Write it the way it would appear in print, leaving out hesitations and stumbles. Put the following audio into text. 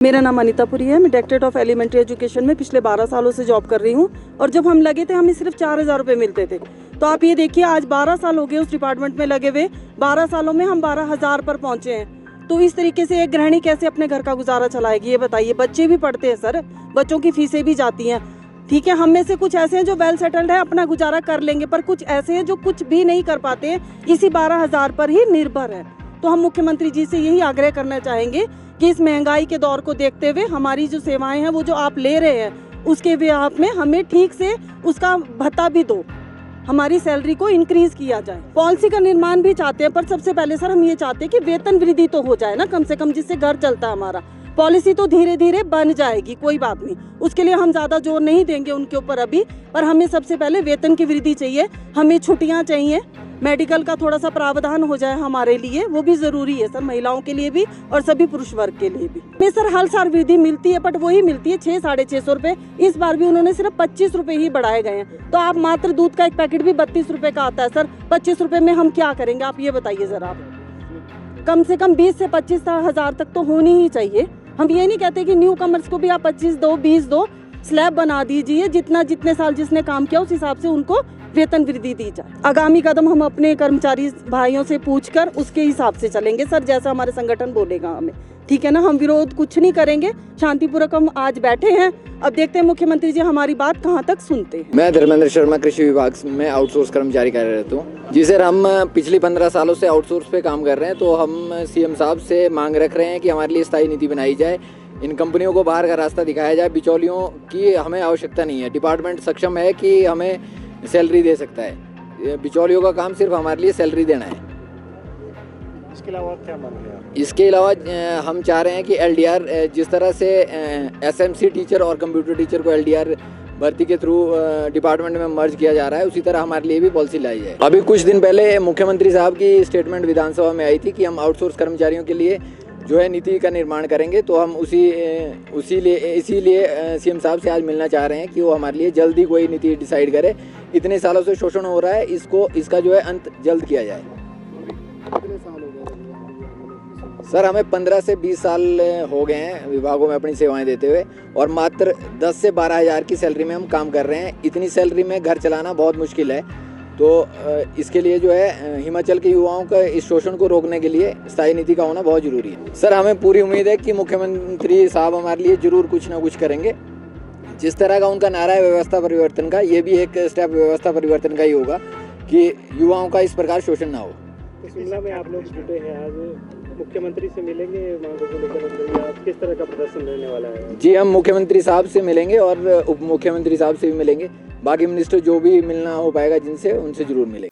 मेरा नाम अनीता पुरी है। मैं डायरेक्टरेट ऑफ एलिमेंट्री एजुकेशन में पिछले 12 सालों से जॉब कर रही हूँ और जब हम लगे थे हमें सिर्फ 4,000 रुपये मिलते थे। तो आप ये देखिए आज 12 साल हो गए उस डिपार्टमेंट में लगे हुए, 12 सालों में हम 12,000 पर पहुँचे हैं। तो इस तरीके से एक गृहिणी कैसे अपने घर का गुजारा चलाएगी, ये बताइए। बच्चे भी पढ़ते हैं सर, बच्चों की फीसें भी जाती हैं। ठीक है, हम में से कुछ ऐसे हैं जो वेल सेटल्ड है, अपना गुजारा कर लेंगे, पर कुछ ऐसे हैं जो कुछ भी नहीं कर पाते हैं, इसी 12,000 पर ही निर्भर है। तो हम मुख्यमंत्री जी से यही आग्रह करना चाहेंगे कि इस महंगाई के दौर को देखते हुए हमारी जो सेवाएं हैं वो जो आप ले रहे हैं उसके ब्याह में हमें ठीक से उसका भत्ता भी दो, हमारी सैलरी को इंक्रीज किया जाए। पॉलिसी का निर्माण भी चाहते हैं, पर सबसे पहले सर हम ये चाहते हैं कि वेतन वृद्धि तो हो जाए ना कम से कम, जिससे घर चलता है हमारा। पॉलिसी तो धीरे धीरे बन जाएगी, कोई बात नहीं, उसके लिए हम ज़्यादा जोर नहीं देंगे उनके ऊपर अभी, पर हमें सबसे पहले वेतन की वृद्धि चाहिए, हमें छुट्टियाँ चाहिए, मेडिकल का थोड़ा सा प्रावधान हो जाए हमारे लिए, वो भी ज़रूरी है सर, महिलाओं के लिए भी और सभी पुरुष वर्ग के लिए भी। हमें सर हर साल वृद्धि मिलती है, बट वही मिलती है 600-650 रुपये। इस बार भी उन्होंने सिर्फ 25 रुपये ही बढ़ाए गए हैं। तो आप मात्र दूध का एक पैकेट भी 32 रुपये का आता है सर, 25 रुपये में हम क्या करेंगे आप ये बताइए ज़रा। आप कम से कम 20 से 25 हज़ार तक तो होनी ही चाहिए। हम ये नहीं कहते कि न्यू कमर्स को भी आप 25 दो, 20 दो, स्लैब बना दीजिए, जितने साल जिसने काम किया उस हिसाब से उनको वेतन वृद्धि दी जाए। आगामी कदम हम अपने कर्मचारी भाइयों से पूछकर उसके हिसाब से चलेंगे सर, जैसा हमारे संगठन बोलेगा हमें, ठीक है ना। हम विरोध कुछ नहीं करेंगे, शांतिपूर्वक हम आज बैठे हैं। अब देखते हैं मुख्यमंत्री जी हमारी बात कहाँ तक सुनते हैं। मैं धर्मेंद्र शर्मा, कृषि विभाग में आउटसोर्स कर्मचारी कार्यरत हूँ। जी सर, हम पिछली 15 सालों से आउटसोर्स पे काम कर रहे हैं, तो हम सीएम साहब से मांग रख रहे हैं कि हमारे लिए स्थायी नीति बनाई जाए, इन कंपनियों को बाहर का रास्ता दिखाया जाए। बिचौलियों की हमें आवश्यकता नहीं है, डिपार्टमेंट सक्षम है कि हमें सैलरी दे सकता है, बिचौलियों का काम सिर्फ हमारे लिए सैलरी देना है। इसके अलावा क्या मांग रहे हैं? इसके अलावा हम चाह रहे हैं कि एलडीआर, जिस तरह से एसएमसी टीचर और कंप्यूटर टीचर को एलडीआर भर्ती के थ्रू डिपार्टमेंट में मर्ज किया जा रहा है, उसी तरह हमारे लिए भी पॉलिसी लाई जाए। अभी कुछ दिन पहले मुख्यमंत्री साहब की स्टेटमेंट विधानसभा में आई थी कि हम आउटसोर्स कर्मचारियों के लिए जो है नीति का निर्माण करेंगे। तो हम इसीलिए सीएम साहब से आज मिलना चाह रहे हैं कि वो हमारे लिए जल्दी कोई नीति डिसाइड करे। इतने सालों से शोषण हो रहा है, इसका जो है अंत जल्द किया जाए। कितने साल हो गए सर, हमें 15 से 20 साल हो गए हैं विभागों में अपनी सेवाएं देते हुए, और मात्र 10 से 12 हज़ार की सैलरी में हम काम कर रहे हैं। इतनी सैलरी में घर चलाना बहुत मुश्किल है। तो इसके लिए जो है हिमाचल के युवाओं का इस शोषण को रोकने के लिए स्थायी नीति का होना बहुत जरूरी है। सर, हमें पूरी उम्मीद है कि मुख्यमंत्री साहब हमारे लिए जरूर कुछ ना कुछ करेंगे। जिस तरह का उनका नारा है व्यवस्था परिवर्तन का, ये भी एक स्टेप व्यवस्था परिवर्तन का ही होगा कि युवाओं का इस प्रकार शोषण ना हो। तो शिमला में आप लोग जुटे हैं, आज मुख्यमंत्री से मिलेंगे मांगों को लेकर, आज किस तरह का प्रदर्शन रहने वाला है? जी, हम मुख्यमंत्री साहब से मिलेंगे और उप मुख्यमंत्री साहब से भी मिलेंगे, बाकी मिनिस्टर जो भी मिलना हो पाएगा जिनसे, उनसे जरूर मिलेंगे।